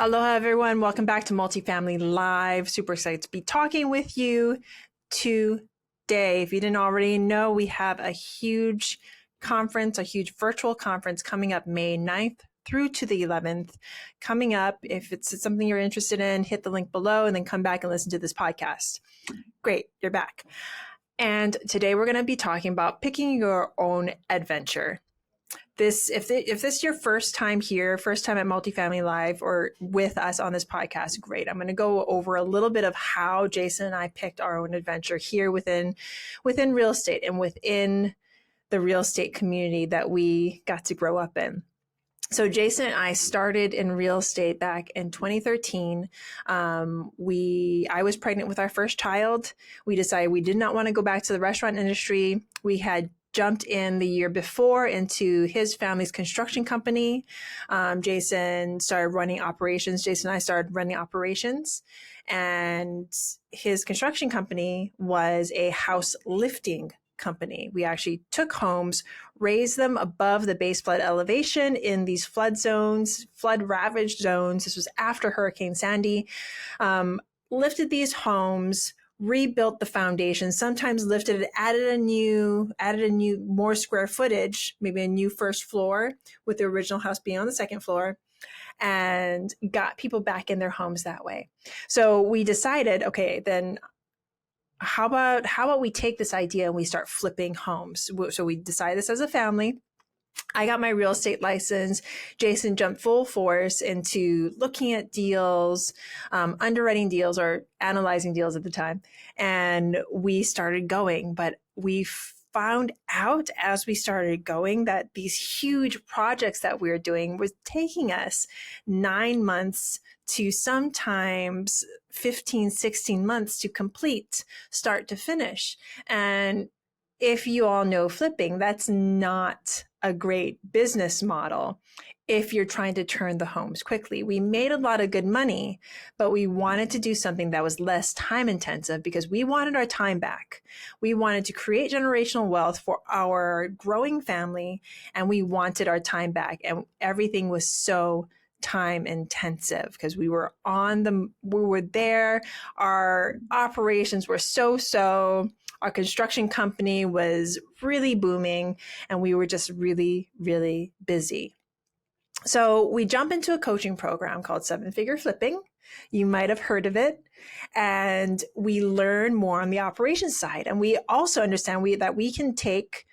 Aloha, everyone. Welcome back to Multifamily Live. Super excited to be talking with you today. If you didn't already know, we have a huge conference, a huge virtual conference coming up May 9th through to the 11th. Coming up, if it's something you're interested in, hit the link below and then come back and listen to this podcast. Great, you're back. And today we're going to be talking about picking your own adventure. If this is your first time here, first time at Multifamily Live or with us on this podcast, great. I'm going to go over a little bit of how Jason and I picked our own adventure here within real estate and within the real estate community that we got to grow up in. So Jason and I started in real estate back in 2013. I was pregnant with our first child. We decided we did not want to go back to the restaurant industry. We had jumped in the year before into his family's construction company. Jason started running operations. Jason and I started running operations, and his construction company was a house lifting company. We actually took homes, raised them above the base flood elevation in these flood zones, flood ravaged zones. This was after Hurricane Sandy. Lifted these homes, rebuilt the foundation, sometimes lifted it, added a new more square footage, maybe a new first floor with the original house being on the second floor, and got people back in their homes that way. So we decided, okay, then how about we take this idea and we start flipping homes? So we decided this as a family. I got my real estate license. Jason jumped full force into looking at deals, underwriting deals or analyzing deals at the time. And we started going, but we found out as we started going that these huge projects that we were doing was taking us 9 months to sometimes 15, 16 months to complete, start to finish. And if you all know flipping, that's not a great business model if you're trying to turn the homes quickly. We made a lot of good money, but we wanted to do something that was less time intensive because we wanted our time back. We wanted to create generational wealth for our growing family, and we wanted our time back. And everything was so time intensive because we were there. Our operations were so. Our construction company was really booming, and we were just really, really busy. So we jump into a coaching program called 7-Figure Flipping. You might have heard of it. And we learn more on the operations side. And we also understand that we can take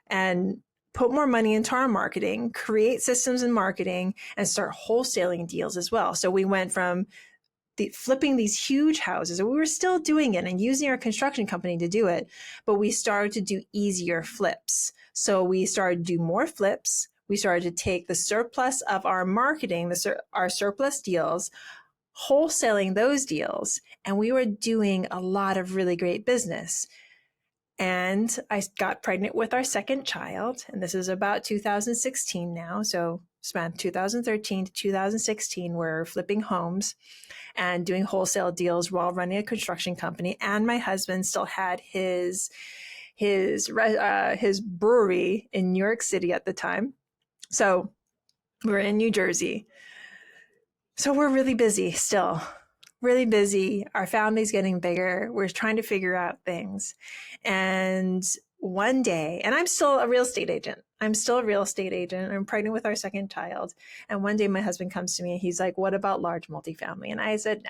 and put more money into our marketing, create systems in marketing, and start wholesaling deals as well. So we went from flipping these huge houses, and we were still doing it and using our construction company to do it, but we started to do easier flips. So we started to do more flips. We started to take the surplus of our marketing, our surplus deals, wholesaling those deals, and we were doing a lot of really great business. And I got pregnant with our second child, and this is about 2016 now. So span 2013 to 2016, we're flipping homes and doing wholesale deals while running a construction company. And my husband still had his brewery in New York City at the time. So we're in New Jersey. So we're really busy still. Really busy. Our family's getting bigger. We're trying to figure out things. And one day, and I'm still a real estate agent. I'm pregnant with our second child. And one day my husband comes to me and he's like, what about large multifamily? And I said, no.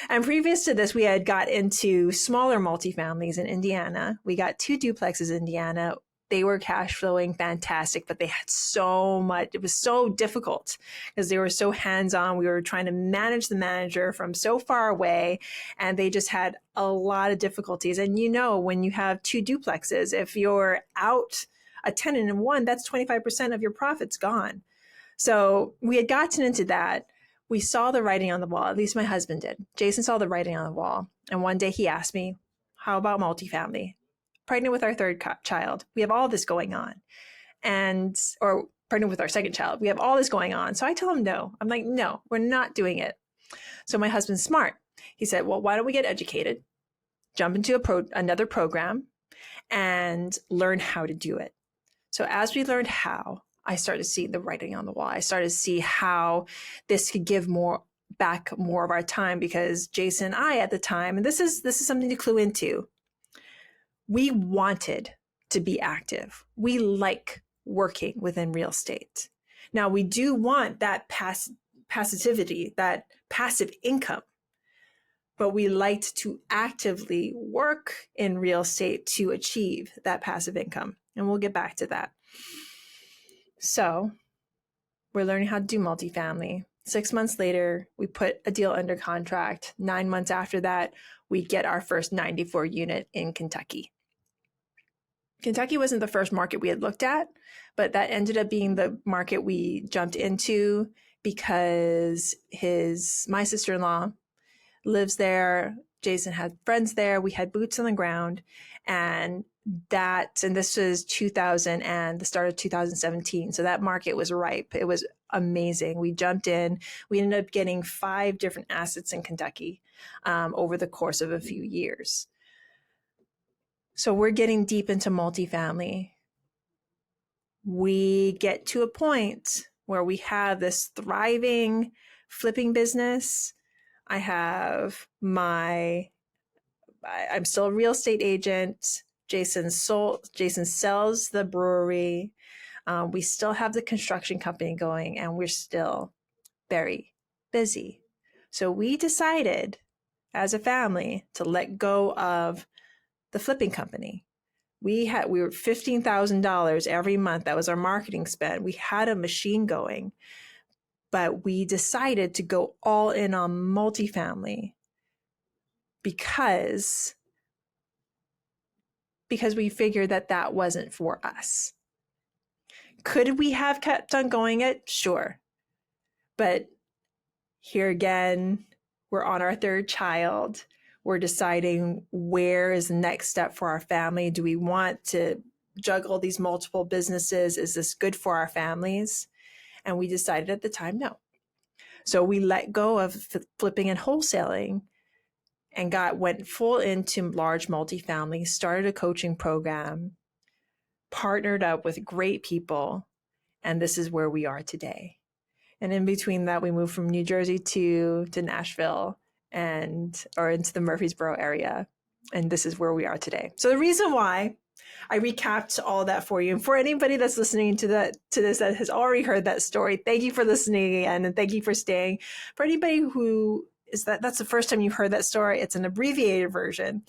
And previous to this, we had got into smaller multifamilies in Indiana. We got 2 duplexes in Indiana. They were cash flowing fantastic, but they had so much. It was so difficult because they were so hands-on. We were trying to manage the manager from so far away, and they just had a lot of difficulties. And when you have 2 duplexes, if you're out a tenant in one, that's 25% of your profits gone. So we had gotten into that. We saw the writing on the wall. At least my husband did. Jason saw the writing on the wall. And one day he asked me, how about multifamily? Pregnant with our third child. We have all this going on. Or pregnant with our second child. We have all this going on. So I tell him no. I'm like, no, we're not doing it. So my husband's smart. He said, well, why don't we get educated, jump into another program, and learn how to do it. So as we learned how, I started to see the writing on the wall. I started to see how this could give back more of our time, because Jason and I at the time, and this is something to clue into, we wanted to be active. We like working within real estate. Now, we do want that passivity, that passive income, but we liked to actively work in real estate to achieve that passive income. And we'll get back to that. So we're learning how to do multifamily. 6 months later, we put a deal under contract. 9 months after that, we get our first 94 unit in Kentucky. Kentucky wasn't the first market we had looked at, but that ended up being the market we jumped into because my sister-in-law lives there. Jason had friends there. We had boots on the ground, and this was 2000 and the start of 2017. So that market was ripe. It was amazing. We jumped in. We ended up getting 5 different assets in Kentucky over the course of a few years. So we're getting deep into multifamily. We get to a point where we have this thriving flipping business. I'm still a real estate agent. Jason sells the brewery. We still have the construction company going, and we're still very busy. So we decided as a family to let go of the flipping company. We were $15,000 every month. That was our marketing spend. We had a machine going, but we decided to go all in on multifamily because we figured that wasn't for us. Could we have kept on going it? Sure. But here again, we're on our 3rd child. We're deciding where is the next step for our family. Do we want to juggle these multiple businesses? Is this good for our families? And we decided at the time, no. So we let go of flipping and wholesaling and went full into large multifamily, started a coaching program, partnered up with great people, and this is where we are today. And in between that, we moved from New Jersey to Nashville or into the Murfreesboro area. And this is where we are today. So the reason why I recapped all that for you, and for anybody that's listening to this that has already heard that story, thank you for listening again, and thank you for staying. For anybody who that's the first time you've heard that story, it's an abbreviated version.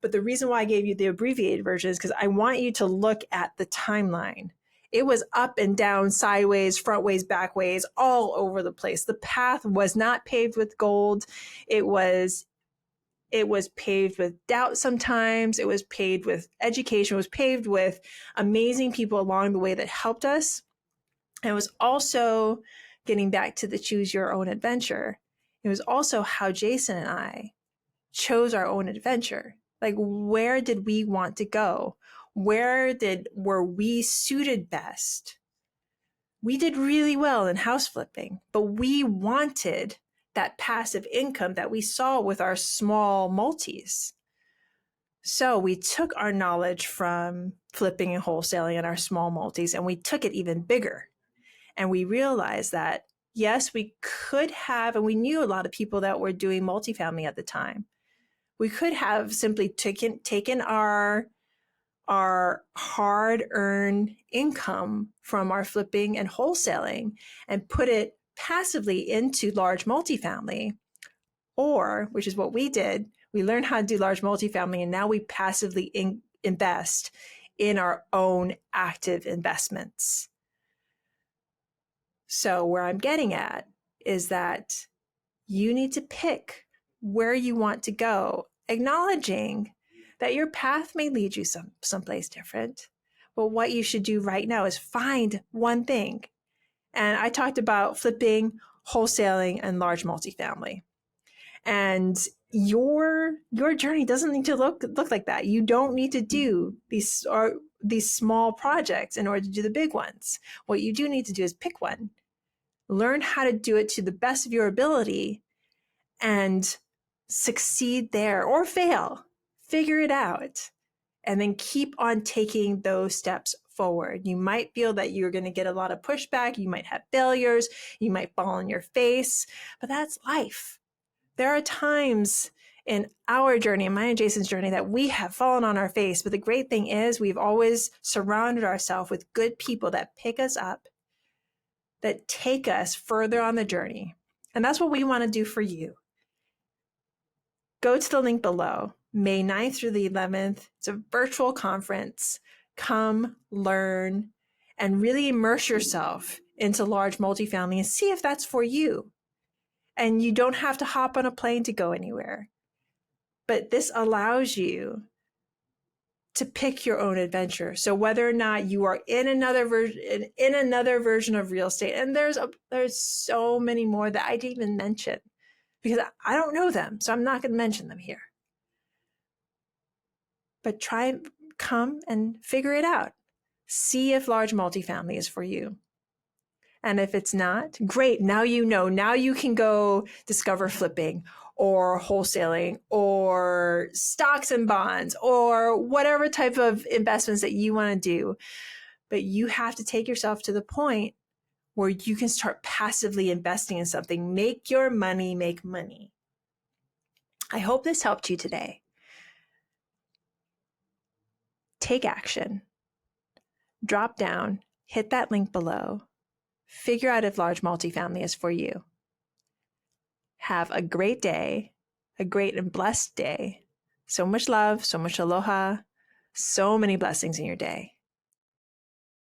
But the reason why I gave you the abbreviated version is because I want you to look at the timeline. It was up and down, sideways, front ways, back ways, all over the place. The path was not paved with gold. It was paved with doubt sometimes. It was paved with education. It was paved with amazing people along the way that helped us. And it was also, getting back to the choose your own adventure, it was also how Jason and I chose our own adventure. Like, where did we want to go? Were we suited best? We did really well in house flipping, but we wanted that passive income that we saw with our small multis. So we took our knowledge from flipping and wholesaling and our small multis, and we took it even bigger. And we realized that, yes, we could have, and we knew a lot of people that were doing multifamily at the time. We could have simply taken our hard-earned income from our flipping and wholesaling and put it passively into large multifamily, or, which is what we did, we learned how to do large multifamily, and now we passively invest in our own active investments. So where I'm getting at is that you need to pick where you want to go, acknowledging that your path may lead you someplace different. But what you should do right now is find one thing. And I talked about flipping, wholesaling, and large multifamily. And your journey doesn't need to look like that. You don't need to do these small projects in order to do the big ones. What you do need to do is pick one, learn how to do it to the best of your ability, and succeed there or fail. Figure it out, and then keep on taking those steps forward. You might feel that you're going to get a lot of pushback. You might have failures. You might fall on your face, but that's life. There are times in our journey, in mine and Jason's journey, that we have fallen on our face. But the great thing is we've always surrounded ourselves with good people that pick us up, that take us further on the journey. And that's what we want to do for you. Go to the link below, May 9th through the 11th. It's a virtual conference. Come, learn, and really immerse yourself into large multifamily and see if that's for you. And you don't have to hop on a plane to go anywhere. But this allows you to pick your own adventure. So whether or not you are in another version of real estate, and there's so many more that I didn't even mention because I don't know them, so I'm not going to mention them here. But try, come and figure it out. See if large multifamily is for you. And if it's not, great. Now you know. Now you can go discover flipping or wholesaling or stocks and bonds or whatever type of investments that you want to do. But you have to take yourself to the point where you can start passively investing in something. Make your money make money. I hope this helped you today. Take action. Drop down, hit that link below. Figure out if large multifamily is for you. Have a great day, a great and blessed day. So much love, so much aloha, so many blessings in your day.